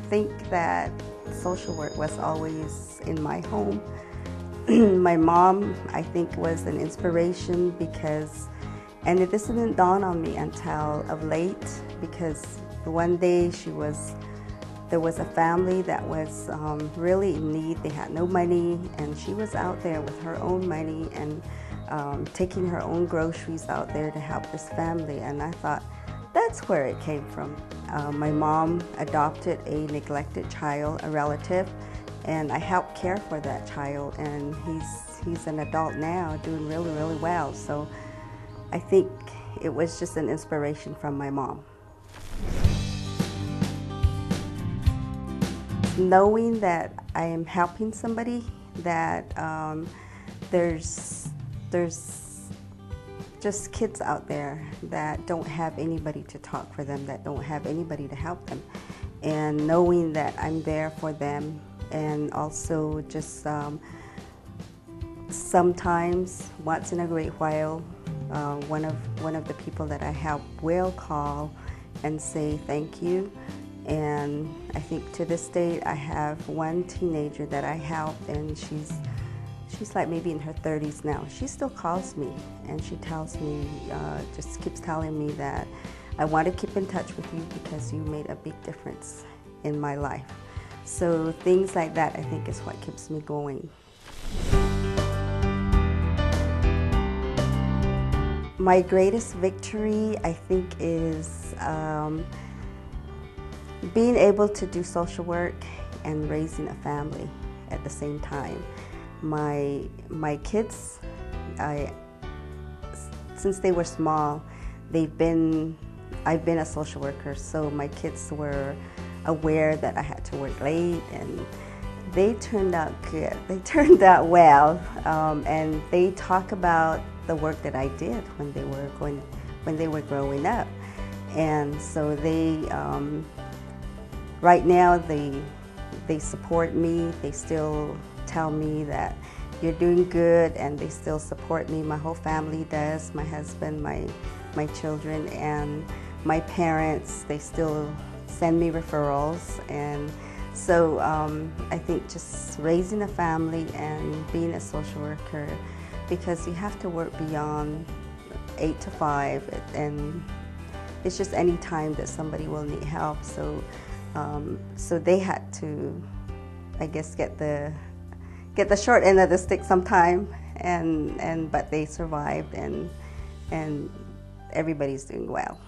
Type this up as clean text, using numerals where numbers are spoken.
Think that social work was always in my home. My mom, I think, was an inspiration because, and this didn't dawn on me until of late, because one day there was a family that was really in need. They had no money, and she was out there with her own money and taking her own groceries out there to help this family. And I thought, that's where it came from. My mom adopted a neglected child, a relative, and I helped care for that child, and he's an adult now, doing really, really well. So I think it was just an inspiration from my mom. Knowing that I am helping somebody, that there's just kids out there that don't have anybody to talk for them, that don't have anybody to help them, and knowing that I'm there for them. And also just sometimes, once in a great while, one of the people that I help will call and say thank you. And I think to this day I have one teenager that I help, and she's like maybe in her 30s now. She still calls me and she tells me, just keeps telling me that I want to keep in touch with you because you made a big difference in my life. So things like that, I think, is what keeps me going. My greatest victory, I think, is being able to do social work and raising a family at the same time. My kids, since they were small, I've been a social worker, so my kids were aware that I had to work late, and they turned out good. They turned out well, and they talk about the work that I did when they were growing up, and so they right now they support me. They still tell me that you're doing good, and they still support me. My whole family does. My husband, my children, and my parents. They still send me referrals. And so I think just raising a family and being a social worker, because you have to work beyond 8 to 5, and it's just any time that somebody will need help. So they had to, I guess, get the short end of the stick sometime, but they survived, and everybody's doing well.